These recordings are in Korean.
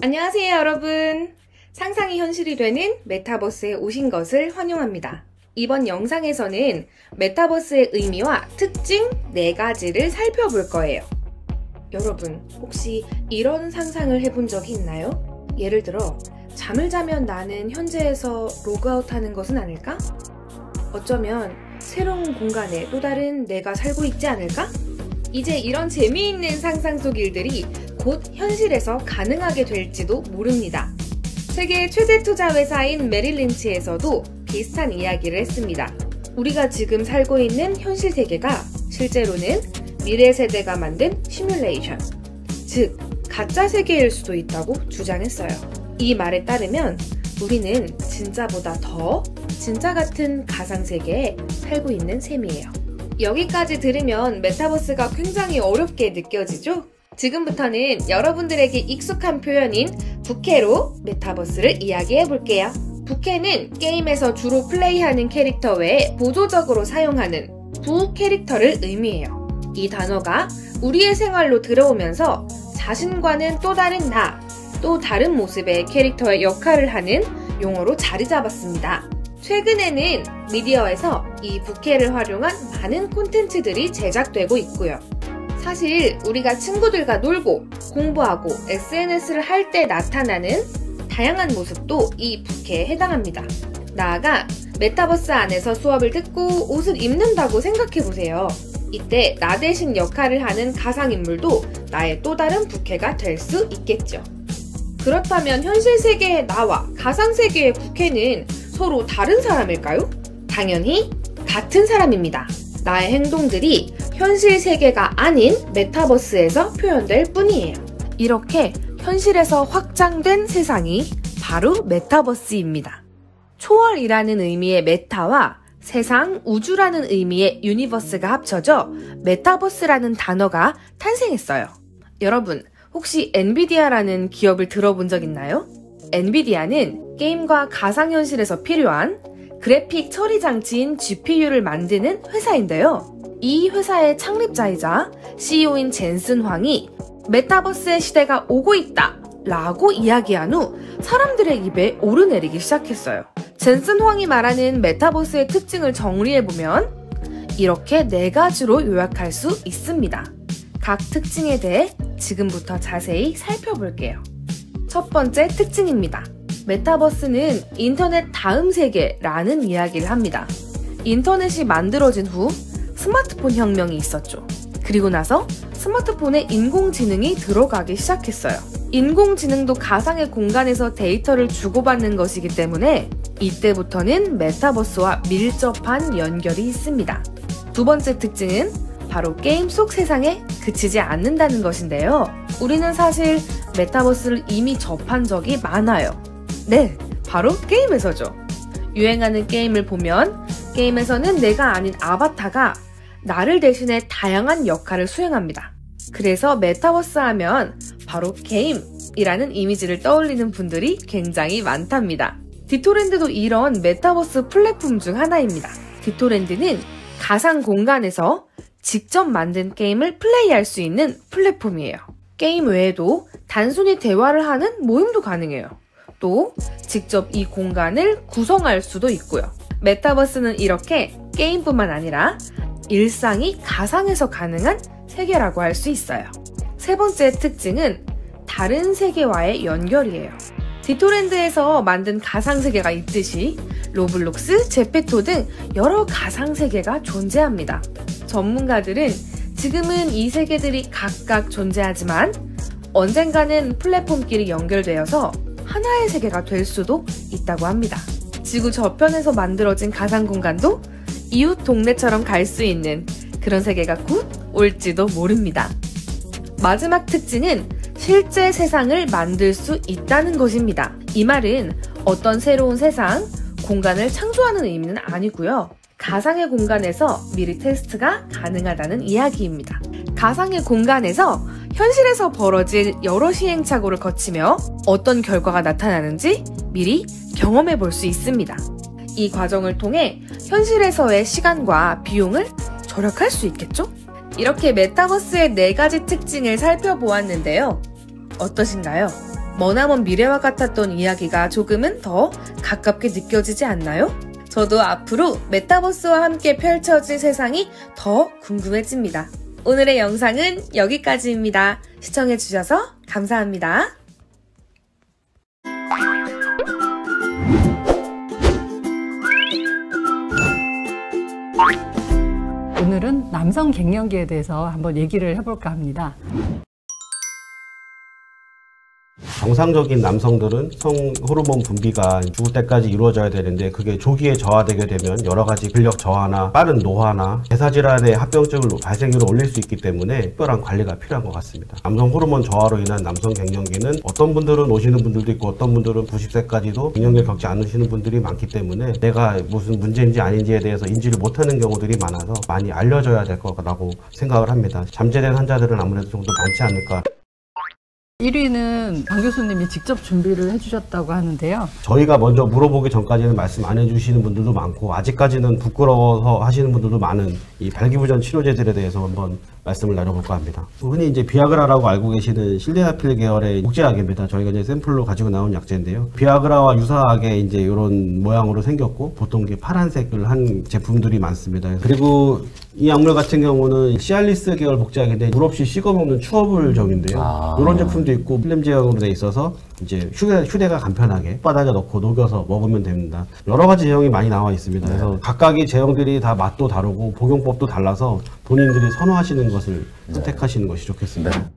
안녕하세요, 여러분. 상상이 현실이 되는 메타버스에 오신 것을 환영합니다. 이번 영상에서는 메타버스의 의미와 특징 4가지를 살펴볼 거예요. 여러분, 혹시 이런 상상을 해본 적이 있나요? 예를 들어, 잠을 자면 나는 현재에서 로그아웃하는 것은 아닐까? 어쩌면 새로운 공간에 또 다른 내가 살고 있지 않을까? 이제 이런 재미있는 상상 속 일들이 곧 현실에서 가능하게 될지도 모릅니다. 세계 최대 투자 회사인 메릴 린치에서도 비슷한 이야기를 했습니다. 우리가 지금 살고 있는 현실 세계가 실제로는 미래 세대가 만든 시뮬레이션, 즉 가짜 세계일 수도 있다고 주장했어요. 이 말에 따르면 우리는 진짜보다 더 진짜 같은 가상 세계에 살고 있는 셈이에요. 여기까지 들으면 메타버스가 굉장히 어렵게 느껴지죠? 지금부터는 여러분들에게 익숙한 표현인 부캐로 메타버스를 이야기해 볼게요. 부캐는 게임에서 주로 플레이하는 캐릭터 외에 보조적으로 사용하는 부 캐릭터를 의미해요. 이 단어가 우리의 생활로 들어오면서 자신과는 또 다른 나, 또 다른 모습의 캐릭터의 역할을 하는 용어로 자리 잡았습니다. 최근에는 미디어에서 이 부캐를 활용한 많은 콘텐츠들이 제작되고 있고요. 사실 우리가 친구들과 놀고 공부하고 SNS를 할 때 나타나는 다양한 모습도 이 부캐에 해당합니다. 나아가 메타버스 안에서 수업을 듣고 옷을 입는다고 생각해보세요. 이때 나 대신 역할을 하는 가상인물도 나의 또 다른 부캐가 될 수 있겠죠. 그렇다면 현실 세계의 나와 가상 세계의 부캐는 서로 다른 사람일까요? 당연히 같은 사람입니다. 나의 행동들이 현실 세계가 아닌 메타버스에서 표현될 뿐이에요. 이렇게 현실에서 확장된 세상이 바로 메타버스입니다. 초월이라는 의미의 메타와 세상, 우주라는 의미의 유니버스가 합쳐져 메타버스라는 단어가 탄생했어요. 여러분, 혹시 엔비디아라는 기업을 들어본 적 있나요? 엔비디아는 게임과 가상현실에서 필요한 그래픽 처리 장치인 GPU를 만드는 회사인데요. 이 회사의 창립자이자 CEO인 젠슨 황이 메타버스의 시대가 오고 있다 라고 이야기한 후 사람들의 입에 오르내리기 시작했어요. 젠슨 황이 말하는 메타버스의 특징을 정리해보면 이렇게 4가지로 요약할 수 있습니다. 각 특징에 대해 지금부터 자세히 살펴볼게요. 첫 번째 특징입니다. 메타버스는 인터넷 다음 세계라는 이야기를 합니다. 인터넷이 만들어진 후 스마트폰 혁명이 있었죠. 그리고 나서 스마트폰에 인공지능이 들어가기 시작했어요. 인공지능도 가상의 공간에서 데이터를 주고받는 것이기 때문에 이때부터는 메타버스와 밀접한 연결이 있습니다. 두 번째 특징은 바로 게임 속 세상에 그치지 않는다는 것인데요. 우리는 사실 메타버스를 이미 접한 적이 많아요. 네, 바로 게임에서죠. 유행하는 게임을 보면 게임에서는 내가 아닌 아바타가 나를 대신해 다양한 역할을 수행합니다. 그래서 메타버스 하면 바로 게임이라는 이미지를 떠올리는 분들이 굉장히 많답니다. 디토랜드도 이런 메타버스 플랫폼 중 하나입니다. 디토랜드는 가상 공간에서 직접 만든 게임을 플레이할 수 있는 플랫폼이에요. 게임 외에도 단순히 대화를 하는 모임도 가능해요. 또 직접 이 공간을 구성할 수도 있고요. 메타버스는 이렇게 게임뿐만 아니라 일상이 가상에서 가능한 세계라고 할 수 있어요. 세 번째 특징은 다른 세계와의 연결이에요. 디토랜드에서 만든 가상세계가 있듯이 로블록스, 제페토 등 여러 가상세계가 존재합니다. 전문가들은 지금은 이 세계들이 각각 존재하지만 언젠가는 플랫폼끼리 연결되어서 하나의 세계가 될 수도 있다고 합니다. 지구 저편에서 만들어진 가상공간도 이웃 동네처럼 갈 수 있는 그런 세계가 곧 올지도 모릅니다. 마지막 특징은 실제 세상을 만들 수 있다는 것입니다. 이 말은 어떤 새로운 세상, 공간을 창조하는 의미는 아니고요. 가상의 공간에서 미리 테스트가 가능하다는 이야기입니다. 가상의 공간에서 현실에서 벌어질 여러 시행착오를 거치며 어떤 결과가 나타나는지 미리 경험해 볼 수 있습니다. 이 과정을 통해 현실에서의 시간과 비용을 절약할 수 있겠죠? 이렇게 메타버스의 4가지 특징을 살펴보았는데요. 어떠신가요? 머나먼 미래와 같았던 이야기가 조금은 더 가깝게 느껴지지 않나요? 저도 앞으로 메타버스와 함께 펼쳐질 세상이 더 궁금해집니다. 오늘의 영상은 여기까지입니다. 시청해주셔서 감사합니다. 오늘은 남성 갱년기에 대해서 한번 얘기를 해볼까 합니다. 정상적인 남성들은 성 호르몬 분비가 죽을 때까지 이루어져야 되는데 그게 조기에 저하되게 되면 여러 가지 근력 저하나 빠른 노화나 대사질환의 합병증을 발생률을 올릴 수 있기 때문에 특별한 관리가 필요한 것 같습니다. 남성 호르몬 저하로 인한 남성 갱년기는 어떤 분들은 오시는 분들도 있고 어떤 분들은 90세까지도 갱년기를 겪지 않으시는 분들이 많기 때문에 내가 무슨 문제인지 아닌지에 대해서 인지를 못하는 경우들이 많아서 많이 알려져야 될 거라고 생각을 합니다. 잠재된 환자들은 아무래도 좀 더 많지 않을까. 1위는 강 교수님이 직접 준비를 해주셨다고 하는데요. 저희가 먼저 물어보기 전까지는 말씀 안 해주시는 분들도 많고 아직까지는 부끄러워서 하시는 분들도 많은 이 발기부전 치료제들에 대해서 한번 말씀을 나눠볼까 합니다. 흔히 이제 비아그라라고 알고 계시는 실데나필 계열의 복제약입니다. 저희가 이제 샘플로 가지고 나온 약제인데요. 비아그라와 유사하게 이제 이런 모양으로 생겼고 보통 이게 파란색을 한 제품들이 많습니다. 그리고 이 약물 같은 경우는 시알리스 계열 복제약인데 물 없이 식어 먹는 추어물정인데요. 이런 제품도 있고 필름 제형으로 돼 있어서 이제 휴대가 간편하게 바닥에 넣고 녹여서 먹으면 됩니다. 여러 가지 제형이 많이 나와 있습니다. 그래서 각각의 제형들이 다 맛도 다르고 복용법도 달라서 본인들이 선호하시는 것을 선택하시는 것이 좋겠습니다.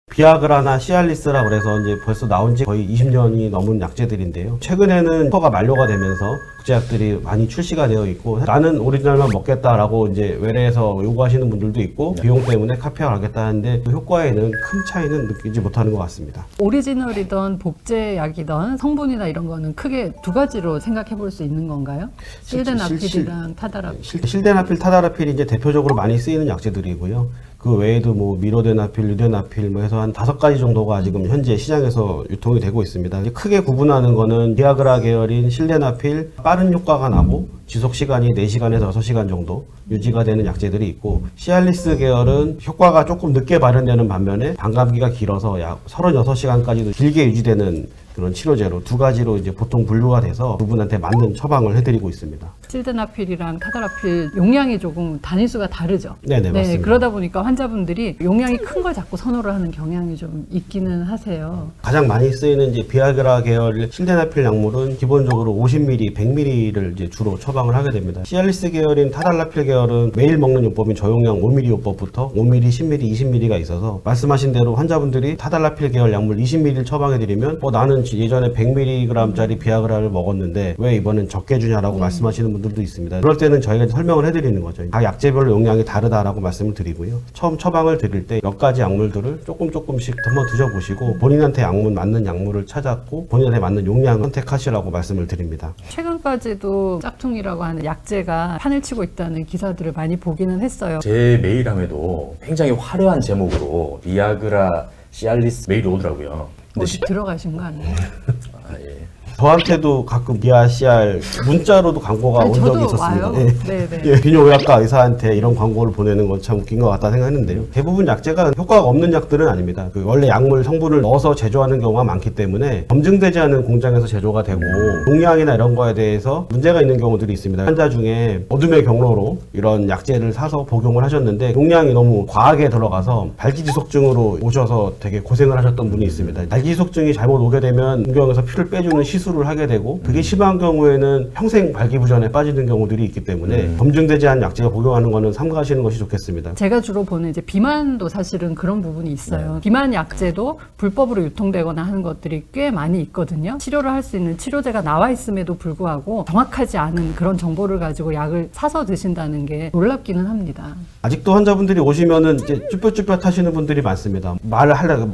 비아그라나 시알리스라 그래서 이제 벌써 나온 지 거의 20년이 넘은 약제들인데요. 최근에는 허가 만료가 되면서 복제약들이 많이 출시가 되어 있고 나는 오리지널만 먹겠다라고 이제 외래에서 요구하시는 분들도 있고 비용 때문에 카피아를 하겠다는데 그 효과에는 큰 차이는 느끼지 못하는 것 같습니다. 오리지널이든 복제약이든 성분이나 이런 거는 크게 두 가지로 생각해 볼 수 있는 건가요? 실데나필이랑 타다라필. 실데나필, 타다라필이 이제 대표적으로 많이 쓰이는 약제들이고요. 그 외에도 뭐 미로데나필, 류데나필 뭐 해서 한 5가지 정도가 지금 현재 시장에서 유통이 되고 있습니다. 크게 구분하는 거는 비아그라 계열인 실데나필 빠른 효과가 나고 지속 시간이 4시간에서 6시간 정도 유지가 되는 약제들이 있고 시알리스 계열은 효과가 조금 늦게 발현되는 반면에 반감기가 길어서 약 36시간까지도 길게 유지되는 그런 치료제로 두 가지로 이제 보통 분류가 돼서 그분한테 맞는 처방을 해드리고 있습니다. 실데나필이랑 타다라필 용량이 조금 단위수가 다르죠. 네네, 맞습니다. 그러다 보니까 환자분들이 용량이 큰 걸 자꾸 선호를 하는 경향이 좀 있기는 하세요. 가장 많이 쓰이는 이제 비아그라 계열 실데나필 약물은 기본적으로 50ml, 100ml를 이제 주로 처방을 하게 됩니다. 시알리스 계열인 타달라필 계열은 매일 먹는 요법인 저용량 5ml 요법부터 5ml, 10ml, 20ml가 있어서 말씀하신 대로 환자분들이 타달라필 계열 약물 20ml를 처방해드리면 나는 예전에 100mg짜리 비아그라를 먹었는데 왜 이번엔 적게 주냐라고 말씀하시는 분들도 있습니다. 그럴 때는 저희가 설명을 해드리는 거죠. 각 약제별로 용량이 다르다라고 말씀을 드리고요. 처음 처방을 드릴 때 몇 가지 약물들을 조금씩 한번 드셔보시고 본인한테 맞는 약물을 찾았고 본인한테 맞는 용량을 선택하시라고 말씀을 드립니다. 최근까지도 짝퉁이라고 하는 약제가 판을 치고 있다는 기사들을 많이 보기는 했어요. 제 메일함에도 굉장히 화려한 제목으로 비아그라, 시알리스 메일이 오더라고요. 어디 들어가신 거 아니에요? 예. 저한테도 가끔 비아CR 문자로도 광고가 온 적이 있었습니다. 네. 비뇨의학과 의사한테 이런 광고를 보내는 건 참 웃긴 것 같다 생각했는데요. 대부분 약제가 효과가 없는 약들은 아닙니다. 원래 약물 성분을 넣어서 제조하는 경우가 많기 때문에 검증되지 않은 공장에서 제조가 되고 용량이나 이런 거에 대해서 문제가 있는 경우들이 있습니다. 환자 중에 어둠의 경로로 이런 약제를 사서 복용을 하셨는데 용량이 너무 과하게 들어가서 발기지속증으로 오셔서 되게 고생을 하셨던 분이 있습니다. 발기지속증이 잘못 오게 되면 공경에서 피를 빼주는 시술을 하게 되고 그게 심한 경우에는 평생 발기부전에 빠지는 경우들이 있기 때문에 검증되지 않은 약제가 복용하는 거는 삼가하시는 것이 좋겠습니다. 제가 주로 보는 이제 비만도 사실은 그런 부분이 있어요. 비만 약제도 불법으로 유통되거나 하는 것들이 꽤 많이 있거든요. 치료를 할 수 있는 치료제가 나와 있음에도 불구하고 정확하지 않은 그런 정보를 가지고 약을 사서 드신다는 게 놀랍기는 합니다. 아직도 환자분들이 오시면은 이제 쭈뼛쭈뼛 하시는 분들이 많습니다. 말을 하려고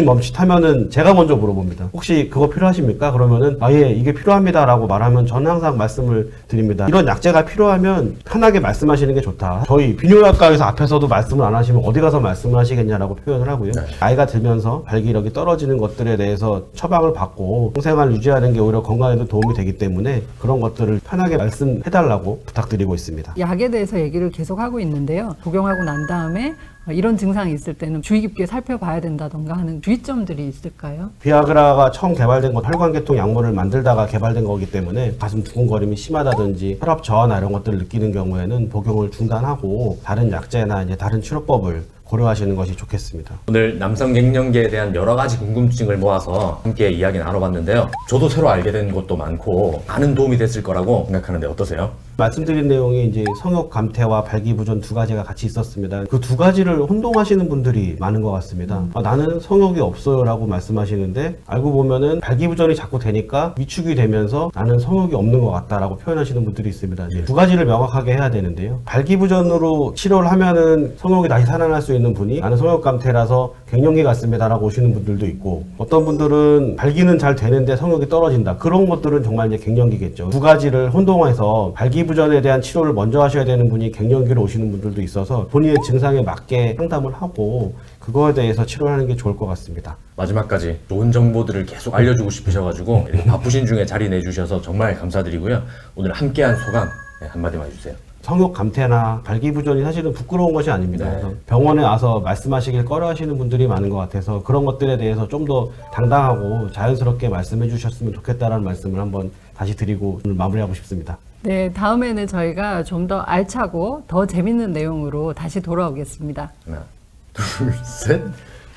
멈칫하면은 제가 먼저 물어봅니다. 혹시 그거 필요하십니까? 그러면은 예, 이게 필요합니다 라고 말하면 저는 항상 말씀을 드립니다. 이런 약제가 필요하면 편하게 말씀하시는 게 좋다. 저희 비뇨기과에서 앞에서도 말씀을 안 하시면 어디 가서 말씀을 하시겠냐라고 표현을 하고요. 나이가 들면서 발기력이 떨어지는 것들에 대해서 처방을 받고 생생활 유지하는 게 오히려 건강에도 도움이 되기 때문에 그런 것들을 편하게 말씀해달라고 부탁드리고 있습니다. 약에 대해서 얘기를 계속 하고 있는데요. 복용하고 난 다음에 이런 증상이 있을 때는 주의 깊게 살펴봐야 된다던가 하는 주의점들이 있을까요? 비아그라가 처음 개발된 건 혈관계통 약물을 만들다가 개발된 거기 때문에 가슴 두근거림이 심하다든지 혈압 저하나 이런 것들을 느끼는 경우에는 복용을 중단하고 다른 약제나 이제 다른 치료법을 고려하시는 것이 좋겠습니다. 오늘 남성 갱년기에 대한 여러 가지 궁금증을 모아서 함께 이야기 나눠봤는데요. 저도 새로 알게 된 것도 많고 많은 도움이 됐을 거라고 생각하는데 어떠세요? 말씀드린 내용이 이제 성욕 감퇴와 발기부전 두 가지가 같이 있었습니다. 그 두 가지를 혼동하시는 분들이 많은 것 같습니다. 나는 성욕이 없어요 라고 말씀하시는데 알고 보면은 발기부전이 자꾸 되니까 위축이 되면서 나는 성욕이 없는 것 같다라고 표현하시는 분들이 있습니다. 두 가지를 명확하게 해야 되는데요. 발기부전으로 치료를 하면은 성욕이 다시 살아날 수 있는 분이 나는 성욕 감퇴라서 갱년기 같습니다 라고 오시는 분들도 있고, 어떤 분들은 발기는 잘 되는데 성욕이 떨어진다, 그런 것들은 정말 이제 갱년기겠죠. 두 가지를 혼동해서 발기부전에 대한 치료를 먼저 하셔야 되는 분이 갱년기로 오시는 분들도 있어서 본인의 증상에 맞게 상담을 하고 그거에 대해서 치료를 하는 게 좋을 것 같습니다. 마지막까지 좋은 정보들을 계속 알려주고 싶으셔가지고 이렇게 바쁘신 중에 자리 내주셔서 정말 감사드리고요. 오늘 함께한 소감 한마디만 해주세요. 성욕 감퇴나 발기부전이 사실은 부끄러운 것이 아닙니다. 네. 그래서 병원에 와서 말씀하시길 꺼려하시는 분들이 많은 것 같아서 그런 것들에 대해서 좀 더 당당하고 자연스럽게 말씀해 주셨으면 좋겠다라는 말씀을 한번 다시 드리고 오늘 마무리하고 싶습니다. 네, 다음에는 저희가 좀 더 알차고 더 재밌는 내용으로 다시 돌아오겠습니다. 하나, 둘, 셋.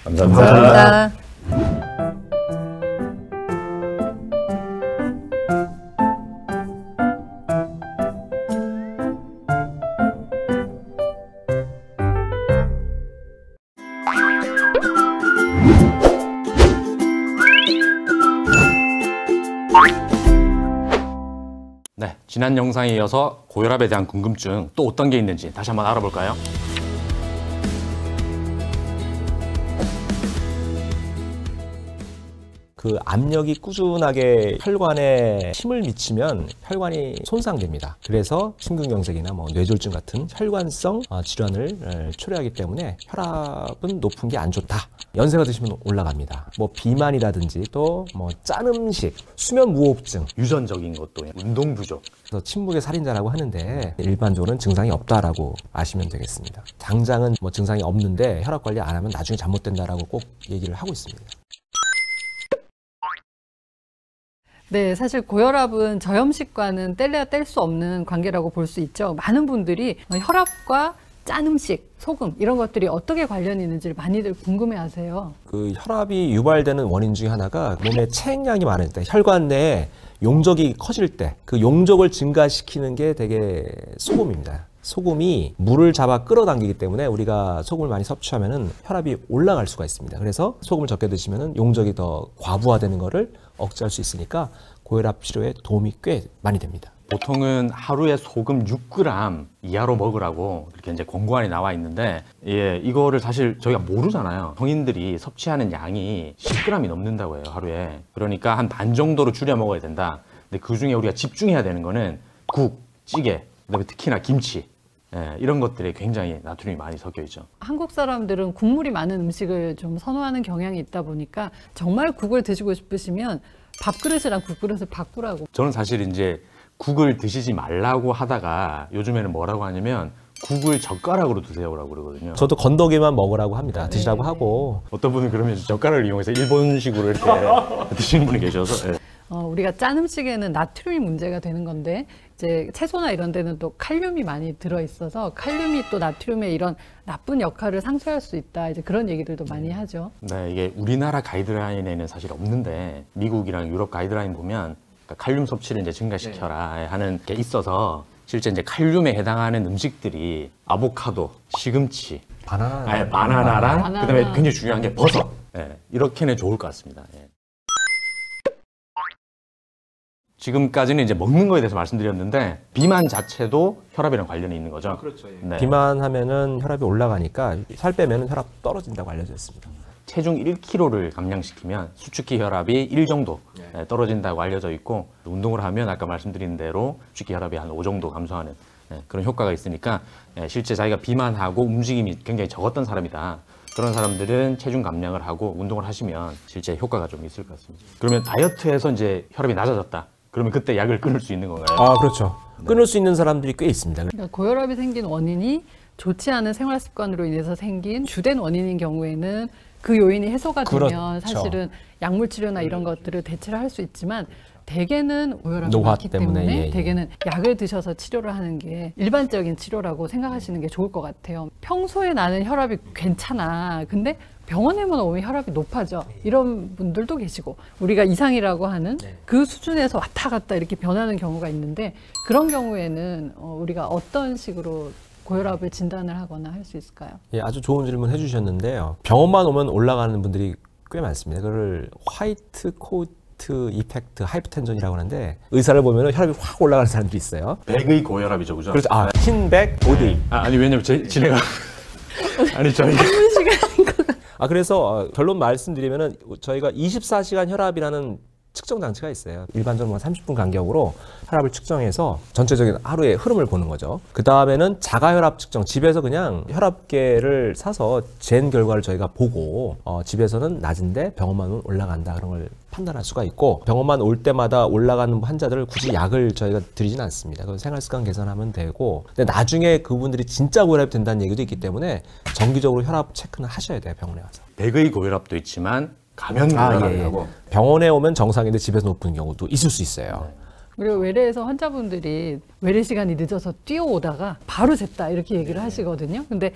감사합니다. 감사합니다. 네, 지난 영상에 이어서 고혈압에 대한 궁금증 또 어떤 게 있는지 다시 한번 알아볼까요? 그 압력이 꾸준하게 혈관에 힘을 미치면 혈관이 손상됩니다. 그래서 심근경색이나 뇌졸중 같은 혈관성 질환을 초래하기 때문에 혈압은 높은 게 안 좋다. 연세가 드시면 올라갑니다. 비만이라든지 또 짠 음식, 수면 무호흡증, 유전적인 것도 운동 부족. 그래서 침묵의 살인자라고 하는데 일반적으로는 증상이 없다라고 아시면 되겠습니다. 당장은 증상이 없는데 혈압 관리 안 하면 나중에 잘못된다라고 꼭 얘기를 하고 있습니다. 네, 사실 고혈압은 저염식과는 뗄래야 뗄 수 없는 관계라고 볼 수 있죠. 많은 분들이 혈압과 짠 음식, 소금 이런 것들이 어떻게 관련이 있는지를 많이들 궁금해하세요. 그 혈압이 유발되는 원인 중에 하나가 몸에 체액량이 많을 때, 혈관 내에 용적이 커질 때 그 용적을 증가시키는 게 되게 소금입니다. 소금이 물을 잡아 끌어당기기 때문에 우리가 소금을 많이 섭취하면은 혈압이 올라갈 수가 있습니다. 그래서 소금을 적게 드시면은 용적이 더 과부하되는 거를 억제할 수 있으니까 고혈압 치료에 도움이 꽤 많이 됩니다. 보통은 하루에 소금 6g 이하로 먹으라고 이렇게 이제 권고안이 나와 있는데, 이거를 사실 저희가 모르잖아요. 성인들이 섭취하는 양이 10g이 넘는다고 해요, 하루에. 그러니까 한 반 정도로 줄여 먹어야 된다. 근데 그 중에 우리가 집중해야 되는 거는 국, 찌개, 그다음에 특히나 김치. 이런 것들에 굉장히 나트륨이 많이 섞여 있죠. 한국 사람들은 국물이 많은 음식을 좀 선호하는 경향이 있다 보니까 정말 국을 드시고 싶으시면 밥그릇이랑 국그릇을 바꾸라고. 저는 사실 이제 국을 드시지 말라고 하다가 요즘에는 뭐라고 하냐면 국을 젓가락으로 드세요라고 그러거든요. 저도 건더기만 먹으라고 합니다. 드시라고 하고. 어떤 분은 그러면 젓가락을 이용해서 일본식으로 이렇게 드시는 분이 계셔서. 우리가 짠 음식에는 나트륨이 문제가 되는 건데 이제 채소나 이런 데는 또 칼륨이 많이 들어있어서 칼륨이 또 나트륨의 이런 나쁜 역할을 상쇄할 수 있다. 이제 그런 얘기들도 많이 하죠. 네, 이게 우리나라 가이드라인에는 사실 없는데 미국이랑 유럽 가이드라인 보면 칼륨 섭취를 이제 증가시켜라 하는 게 있어서 실제 이제 칼륨에 해당하는 음식들이 아보카도, 시금치, 바나나랑 그다음에 굉장히 중요한 게 버섯. 이렇게는 좋을 것 같습니다. 지금까지는 이제 먹는 거에 대해서 말씀드렸는데 비만 자체도 혈압이랑 관련이 있는 거죠. 그렇죠. 예. 네. 비만하면은 혈압이 올라가니까 살 빼면은 혈압 떨어진다고 알려져 있습니다. 체중 1kg를 감량시키면 수축기 혈압이 1 정도 떨어진다고 알려져 있고, 운동을 하면 아까 말씀드린 대로 수축기 혈압이 한 5 정도 감소하는 그런 효과가 있으니까 실제 자기가 비만하고 움직임이 굉장히 적었던 사람이다. 그런 사람들은 체중 감량을 하고 운동을 하시면 실제 효과가 좀 있을 것 같습니다. 그러면 다이어트에서 이제 혈압이 낮아졌다. 그러면 그때 약을 끊을 수 있는 건가요? 그렇죠. 끊을 수 있는 사람들이 꽤 있습니다. 그러니까 고혈압이 생긴 원인이 좋지 않은 생활 습관으로 인해서 생긴 주된 원인인 경우에는 그 요인이 해소가 되면 그렇죠. 사실은 약물 치료나 이런 것들을 대체를 할 수 있지만 대개는 고혈압이 노화 많기 때문에, 때문에 예, 예. 대개는 약을 드셔서 치료를 하는 게 일반적인 치료라고 생각하시는 게 좋을 것 같아요. 평소에 나는 혈압이 괜찮아. 근데 병원에만 오면 혈압이 높아져. 이런 분들도 계시고 우리가 이상이라고 하는 그 수준에서 왔다 갔다 이렇게 변하는 경우가 있는데 그런 경우에는 우리가 어떤 식으로 고혈압을 진단을 하거나 할 수 있을까요? 예, 아주 좋은 질문 해주셨는데요. 병원만 오면 올라가는 분들이 꽤 많습니다. 그걸 화이트 코트 이펙트 하이퍼텐전이라고 하는데 의사를 보면 혈압이 확 올라가는 사람들이 있어요. 백의 고혈압이죠, 그죠? 그래서 흰백 오데이. 아니 왜냐면 진행가 아니 저희가 그래서 결론 말씀드리면은 저희가 24시간 혈압이라는 측정 장치가 있어요. 일반적으로 30분 간격으로 혈압을 측정해서 전체적인 하루의 흐름을 보는 거죠. 그 다음에는 자가혈압 측정, 집에서 그냥 혈압계를 사서 잰 결과를 저희가 보고 집에서는 낮은데 병원만 오면 올라간다 그런 걸 판단할 수가 있고 병원만 올 때마다 올라가는 환자들을 굳이 약을 저희가 드리진 않습니다. 그건 생활습관 개선하면 되고 근데 나중에 그분들이 진짜 고혈압이 된다는 얘기도 있기 때문에 정기적으로 혈압 체크는 하셔야 돼요. 병원에 가서. 백의 고혈압도 있지만 감염 고혈압이라고. 예. 병원에 오면 정상인데 집에서 높은 경우도 있을 수 있어요. 그리고 외래에서 환자분들이 외래 시간이 늦어서 뛰어오다가 바로 쟀다 이렇게 얘기를 하시거든요. 근데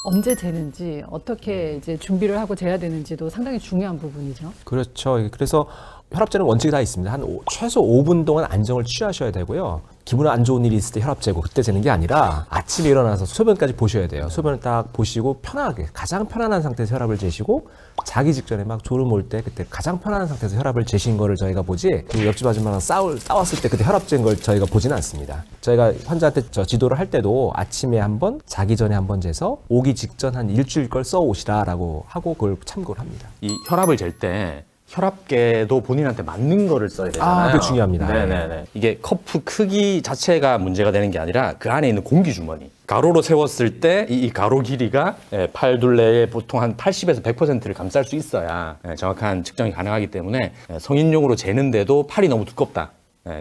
언제 재는지 어떻게 이제 준비를 하고 재야 되는지도 상당히 중요한 부분이죠. 그렇죠. 그래서 혈압재는 원칙이 다 있습니다. 최소 5분 동안 안정을 취하셔야 되고요. 기분 안 좋은 일이 있을 때 혈압 재고 그때 재는 게 아니라 아침에 일어나서 소변까지 보셔야 돼요. 소변을 딱 보시고 편하게 가장 편안한 상태에서 혈압을 재시고 자기 직전에 막 졸음 올 때 그때 가장 편안한 상태에서 혈압을 재신 거를 저희가 보지 그리고 옆집 아줌마랑 싸웠을 때 그때 혈압 잰 걸 저희가 보지는 않습니다. 저희가 환자한테 지도를 할 때도 아침에 한번 자기 전에 한번 재서 오기 직전 한 일주일 걸 써 오시라라고 하고 그걸 참고를 합니다. 이 혈압을 잴 때 혈압계도 본인한테 맞는 거를 써야 되잖아요. 그게 중요합니다. 네네네. 이게 커프 크기 자체가 문제가 되는 게 아니라 그 안에 있는 공기 주머니. 가로로 세웠을 때 이 가로 길이가 팔 둘레의 보통 한 80에서 100%를 감쌀 수 있어야 정확한 측정이 가능하기 때문에 성인용으로 재는데도 팔이 너무 두껍다.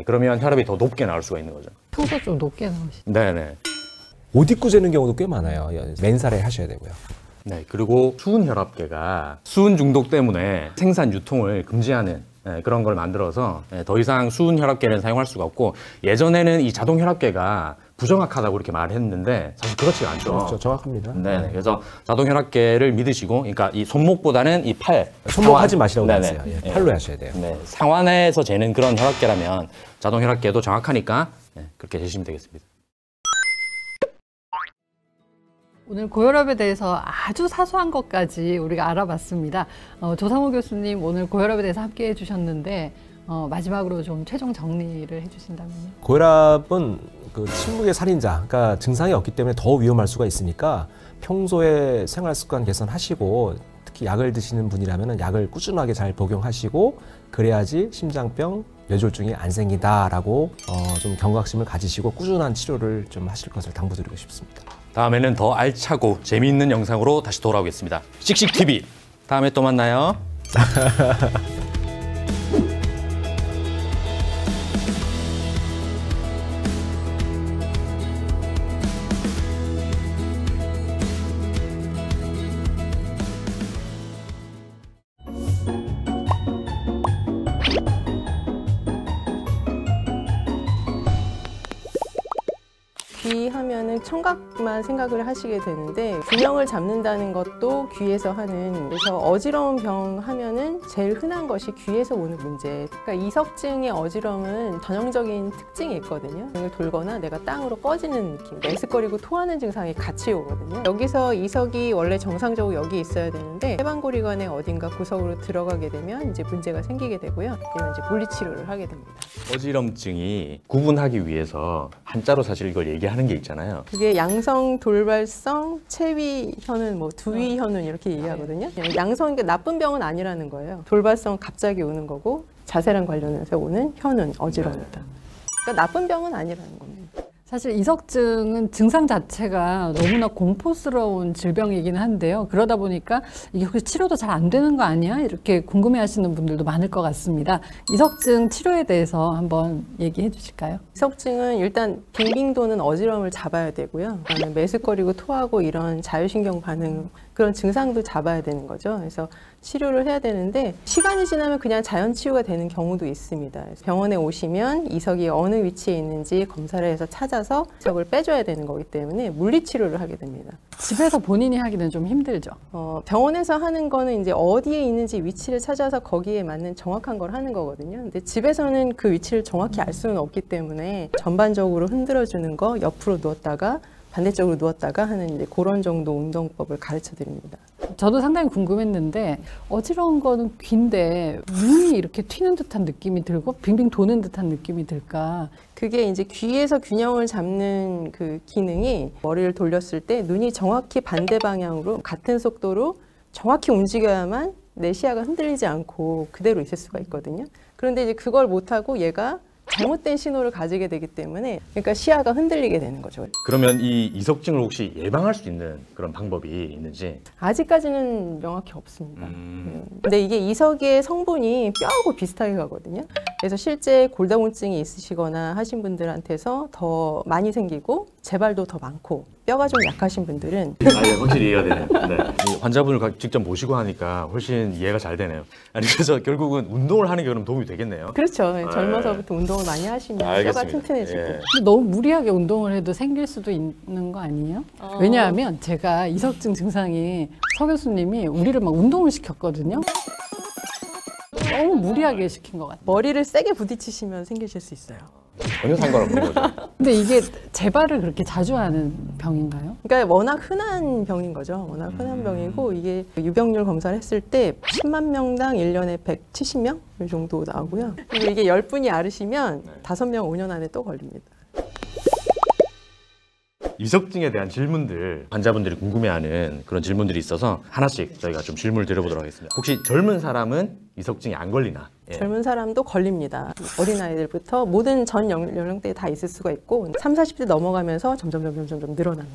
그러면 혈압이 더 높게 나올 수가 있는 거죠. 평소 좀 높게 나오시죠. 네네. 옷 입고 재는 경우도 꽤 많아요. 맨살에 하셔야 되고요. 네, 그리고 수은 혈압계가 수은 중독 때문에 생산 유통을 금지하는 그런 걸 만들어서 더 이상 수은 혈압계를 사용할 수가 없고 예전에는 이 자동 혈압계가 부정확하다고 이렇게 말했는데 사실 그렇지가 않죠. 그렇죠. 정확합니다. 네, 그래서 자동 혈압계를 믿으시고, 그러니까 이 손목보다는 이 팔. 손목하지 마시라고 네네. 했어요. 예, 팔로 하셔야 돼요. 네, 상완에서 재는 그런 혈압계라면 자동 혈압계도 정확하니까 그렇게 재시면 되겠습니다. 오늘 고혈압에 대해서 아주 사소한 것까지 우리가 알아봤습니다. 조상우 교수님 오늘 고혈압에 대해서 함께 해주셨는데 마지막으로 좀 최종 정리를 해주신다면요. 고혈압은 그 침묵의 살인자, 그러니까 증상이 없기 때문에 더 위험할 수가 있으니까 평소에 생활 습관 개선하시고 특히 약을 드시는 분이라면 약을 꾸준하게 잘 복용하시고 그래야지 심장병, 뇌졸중이 안 생긴다라고 좀 경각심을 가지시고 꾸준한 치료를 좀 하실 것을 당부드리고 싶습니다. 다음에는 더 알차고 재미있는 영상으로 다시 돌아오겠습니다. 씩씩TV 다음에 또 만나요. 귀 하면은 청각만 생각을 하시게 되는데 균형을 잡는다는 것도 귀에서 하는, 그래서 어지러운 병 하면은 제일 흔한 것이 귀에서 오는 문제. 그러니까 이석증의 어지러움은 전형적인 특징이 있거든요. 등을 돌거나 내가 땅으로 꺼지는 느낌, 메스꺼리고 토하는 증상이 같이 오거든요. 여기서 이석이 원래 정상적으로 여기 있어야 되는데 해방고리관의 어딘가 구석으로 들어가게 되면 이제 문제가 생기게 되고요. 그러면 이제 물리치료를 하게 됩니다. 어지럼증이 구분하기 위해서 한자로 사실 이걸 얘기하는 게 있잖아요. 그게 양성 돌발성 체위 현운, 뭐 두위 현운 이렇게 얘기하거든요. 양성, 그러니까 나쁜 병은 아니라는 거예요. 돌발성 갑자기 오는 거고 자세랑 관련해서 오는 현운, 어지러움이다. 그러니까 나쁜 병은 아니라는 겁니다. 사실 이석증은 증상 자체가 너무나 공포스러운 질병이긴 한데요. 그러다 보니까 이게 혹시 치료도 잘 안 되는 거 아니야? 이렇게 궁금해하시는 분들도 많을 것 같습니다. 이석증 치료에 대해서 한번 얘기해 주실까요? 이석증은 일단 빙빙도는 어지러움을 잡아야 되고요. 그다음에 메스꺼리고 토하고 이런 자율신경 반응 그런 증상도 잡아야 되는 거죠. 그래서 치료를 해야 되는데 시간이 지나면 그냥 자연 치유가 되는 경우도 있습니다. 병원에 오시면 이석이 어느 위치에 있는지 검사를 해서 찾아서 이석을 빼줘야 되는 거기 때문에 물리치료를 하게 됩니다. 집에서 본인이 하기는 좀 힘들죠. 병원에서 하는 거는 이제 어디에 있는지 위치를 찾아서 거기에 맞는 정확한 걸 하는 거거든요. 근데 집에서는 그 위치를 정확히 알 수는 없기 때문에 전반적으로 흔들어주는 거, 옆으로 누웠다가 반대쪽으로 누웠다가 하는 이제 그런 정도 운동법을 가르쳐 드립니다. 저도 상당히 궁금했는데 어지러운 거는 귀인데 눈이 이렇게 튀는 듯한 느낌이 들고 빙빙 도는 듯한 느낌이 들까? 그게 이제 귀에서 균형을 잡는 그 기능이 머리를 돌렸을 때 눈이 정확히 반대 방향으로 같은 속도로 정확히 움직여야만 내 시야가 흔들리지 않고 그대로 있을 수가 있거든요. 그런데 이제 그걸 못하고 얘가 잘못된 신호를 가지게 되기 때문에 그러니까 시야가 흔들리게 되는 거죠. 그러면 이 이석증을 혹시 예방할 수 있는 그런 방법이 있는지? 아직까지는 명확히 없습니다. 근데 이게 이석의 성분이 뼈하고 비슷하게 가거든요. 그래서 실제 골다공증이 있으시거나 하신 분들한테서 더 많이 생기고 재발도 더 많고 뼈가 좀 약하신 분들은 예, 확실히 이해가 되네요. 네. 이 환자분을 직접 모시고 하니까 훨씬 이해가 잘 되네요. 아니 그래서 결국은 운동을 하는 게 그럼 도움이 되겠네요. 그렇죠. 젊어서부터 운동을 많이 하시면 뼈가 튼튼해지고. 예. 너무 무리하게 운동을 해도 생길 수도 있는 거 아니에요? 왜냐하면 제가 이석증 증상이 서 교수님이 우리를 막 운동을 시켰거든요. 너무 무리하게 시킨 것 같아요. 머리를 세게 부딪히시면 생기실 수 있어요. 전혀 상관없는 거죠. 근데 이게 재발을 그렇게 자주 하는 병인가요? 그러니까 워낙 흔한 병인 거죠. 워낙 흔한 병이고 이게 유병률 검사를 했을 때 10만 명당 1년에 170명 정도 나오고요. 그리고 이게 10분이 앓으시면 5명 5년 안에 또 걸립니다. 이석증에 대한 질문들, 환자분들이 궁금해하는 그런 질문들이 있어서 하나씩 저희가 좀 질문을 드려보도록 하겠습니다. 혹시 젊은 사람은 이석증이 안 걸리나? 예. 젊은 사람도 걸립니다. 어린아이들부터 모든 전 연령대에 다 있을 수가 있고 30, 40대 넘어가면서 점점 늘어납니다.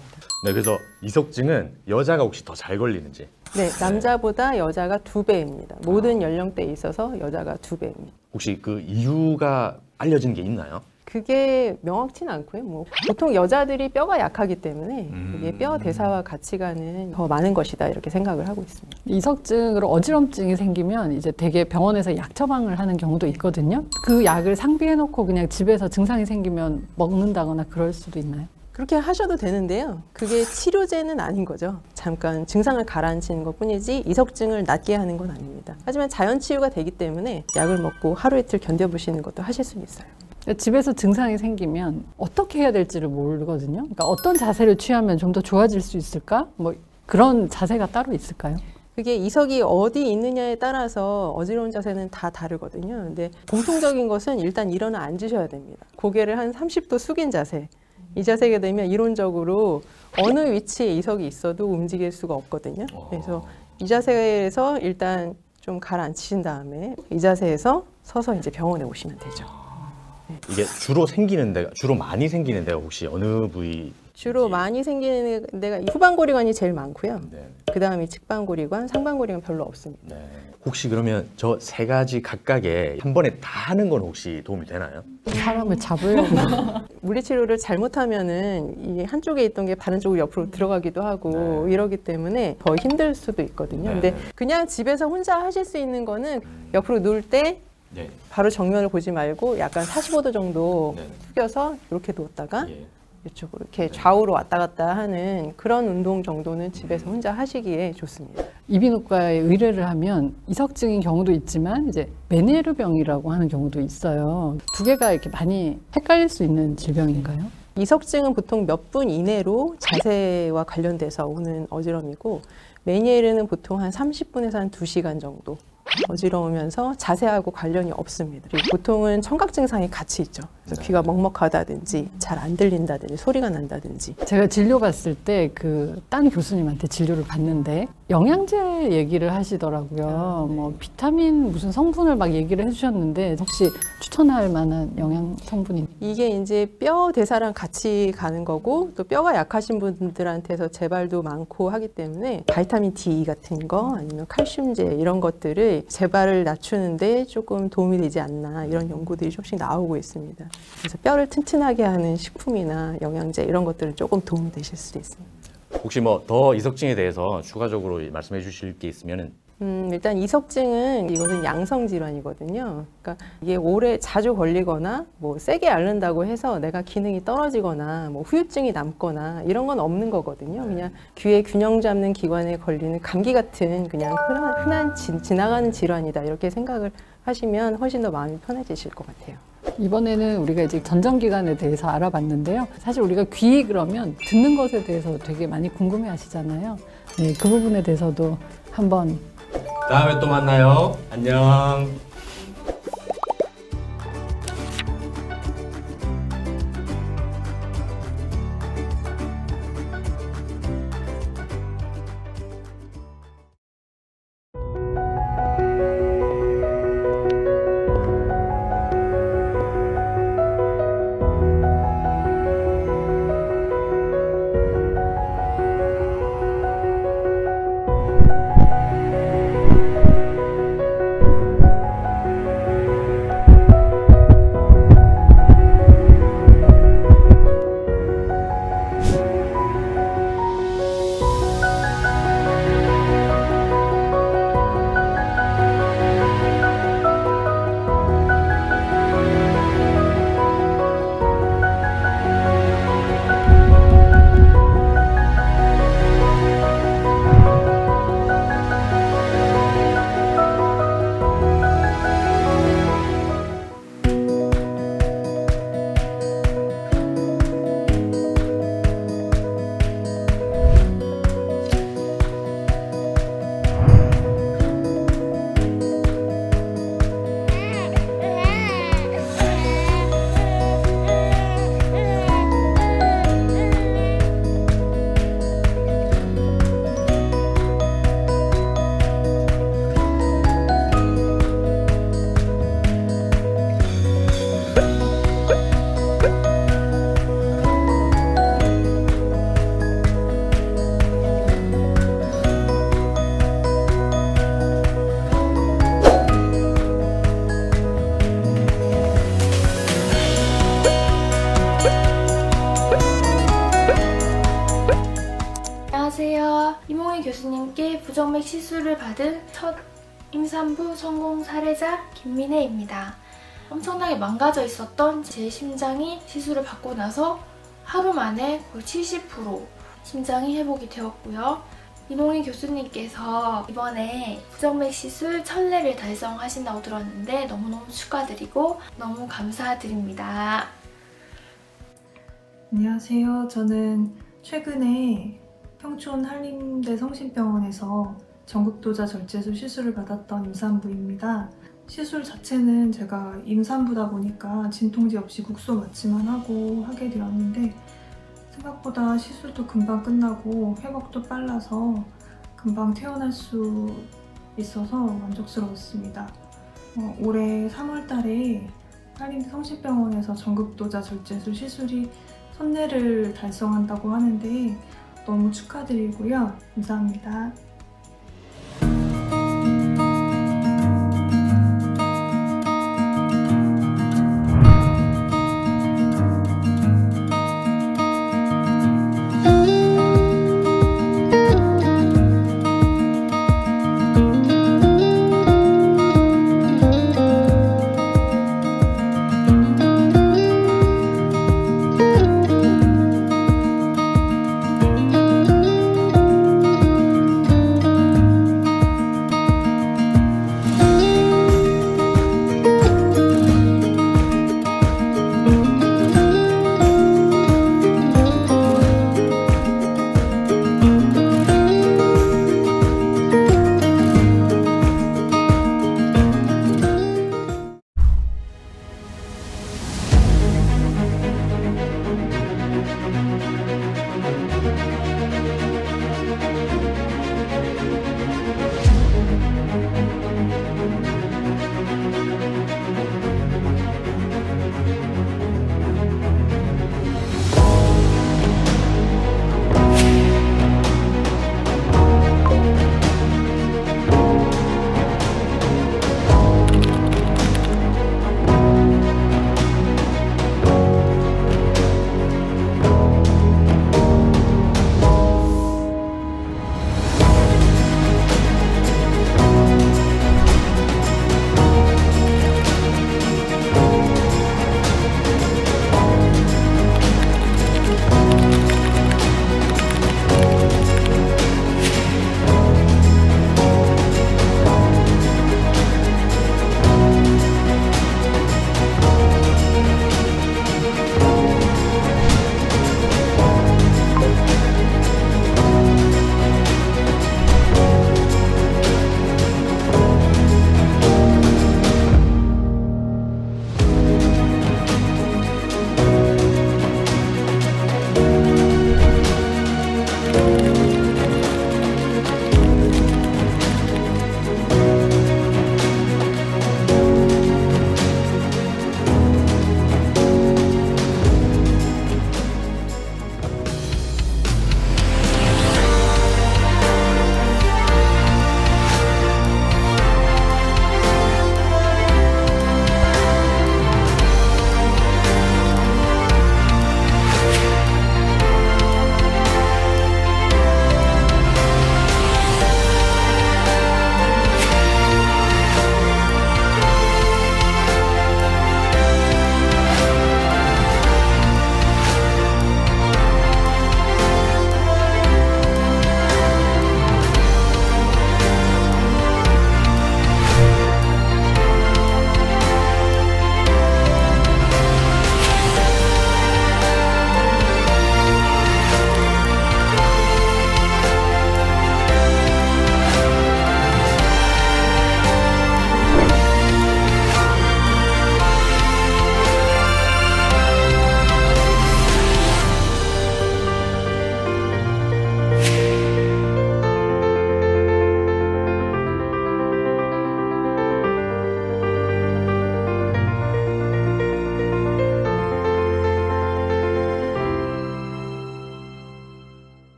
네, 그래서 이석증은 여자가 혹시 더 잘 걸리는지? 네, 남자보다 여자가 2배입니다. 모든 연령대에 있어서 여자가 2배입니다. 혹시 그 이유가 알려진 게 있나요? 그게 명확치는 않고요. 뭐 보통 여자들이 뼈가 약하기 때문에 이게 뼈 대사와 같이 가는 더 많은 것이다 이렇게 생각을 하고 있습니다. 이석증으로 어지럼증이 생기면 이제 되게 병원에서 약 처방을 하는 경우도 있거든요. 그 약을 상비해놓고 그냥 집에서 증상이 생기면 먹는다거나 그럴 수도 있나요? 그렇게 하셔도 되는데요. 그게 치료제는 아닌 거죠. 잠깐 증상을 가라앉히는 것뿐이지 이석증을 낫게 하는 건 아닙니다. 하지만 자연 치유가 되기 때문에 약을 먹고 하루 이틀 견뎌보시는 것도 하실 수는 있어요. 집에서 증상이 생기면 어떻게 해야 될지를 모르거든요. 그러니까 어떤 자세를 취하면 좀 더 좋아질 수 있을까? 뭐 그런 자세가 따로 있을까요? 그게 이석이 어디 있느냐에 따라서 어지러운 자세는 다 다르거든요. 근데 공통적인 것은 일단 일어나 앉으셔야 됩니다. 고개를 한 30도 숙인 자세. 이 자세가 되면 이론적으로 어느 위치에 이석이 있어도 움직일 수가 없거든요. 그래서 이 자세에서 일단 좀 가라앉히신 다음에 이 자세에서 서서 이제 병원에 오시면 되죠. 이게 주로 많이 생기는 데가 혹시 어느 부위? 주로 많이 생기는 데가 후방고리관이 제일 많고요. 네. 그 다음이 측방고리관, 상방고리관 별로 없습니다. 네. 혹시 그러면 저 세 가지 각각에 한 번에 다 하는 건 혹시 도움이 되나요? 사람을 잡으려고. 물리치료를 잘못하면은 이 한쪽에 있던 게 다른 쪽으로 옆으로 들어가기도 하고 이러기 때문에 더 힘들 수도 있거든요. 근데 그냥 집에서 혼자 하실 수 있는 거는 옆으로 누울 때 네. 바로 정면을 보지 말고 약간 45도 정도 숙여서 이렇게 누웠다가 이쪽으로 이렇게 좌우로 왔다 갔다 하는 그런 운동 정도는 집에서 혼자 하시기에 좋습니다. 이비인후과에 의뢰를 하면 이석증인 경우도 있지만 이제 메니에르병이라고 하는 경우도 있어요. 두 개가 이렇게 많이 헷갈릴 수 있는 질병인가요? 이석증은 보통 몇 분 이내로 자세와 관련돼서 오는 어지럼이고 메니에르는 보통 한 30분에서 한 2시간 정도 어지러우면서 자세하고 관련이 없습니다. 그리고 보통은 청각 증상이 같이 있죠. 그래서 귀가 먹먹하다든지 잘 안 들린다든지 소리가 난다든지. 제가 진료 봤을 때 그 딴 교수님한테 진료를 봤는데 영양제 얘기를 하시더라고요. 뭐 비타민 무슨 성분을 막 얘기를 해주셨는데 혹시 추천할 만한 영양 성분이? 이게 이제 뼈 대사랑 같이 가는 거고 또 뼈가 약하신 분들한테서 재발도 많고 하기 때문에 바이타민 D 같은 거 아니면 칼슘제 이런 것들을 재발을 낮추는데 조금 도움이 되지 않나 이런 연구들이 조금씩 나오고 있습니다. 그래서 뼈를 튼튼하게 하는 식품이나 영양제 이런 것들은 조금 도움이 되실 수도 있습니다. 혹시 뭐 더 이석증에 대해서 추가적으로 말씀해 주실 게 있으면은? 일단 이석증은 이것은 양성 질환이거든요. 그러니까 이게 오래 자주 걸리거나 뭐 세게 앓는다고 해서 내가 기능이 떨어지거나 뭐 후유증이 남거나 이런 건 없는 거거든요. 그냥 귀의 균형 잡는 기관에 걸리는 감기 같은 그냥 흔한 지나가는 질환이다 이렇게 생각을 하시면 훨씬 더 마음이 편해지실 것 같아요. 이번에는 우리가 이제 전정기관에 대해서 알아봤는데요. 사실 우리가 귀 그러면 듣는 것에 대해서 되게 많이 궁금해 하시잖아요. 네, 그 부분에 대해서도 한번 다음에 또 만나요. 안녕. 안녕하세요. 이몽희 교수님께 부정맥 시술을 받은 첫 임산부 성공 사례자 김민혜입니다. 엄청나게 망가져 있었던 제 심장이 시술을 받고 나서 하루 만에 거의 70% 심장이 회복이 되었고요. 이몽희 교수님께서 이번에 부정맥 시술 1000레를 달성하신다고 들었는데 너무너무 축하드리고 너무 감사드립니다. 안녕하세요. 저는 최근에 평촌 한림대 성심병원에서 전극도자 절제술 시술을 받았던 임산부입니다. 시술 자체는 제가 임산부다 보니까 진통제 없이 국소 마취만 하고 하게 되었는데 생각보다 시술도 금방 끝나고 회복도 빨라서 금방 퇴원할 수 있어서 만족스러웠습니다. 올해 3월 달에 한림대 성심병원에서 전극도자 절제술 시술이 1000레를 달성한다고 하는데 너무 축하드리고요. 감사합니다.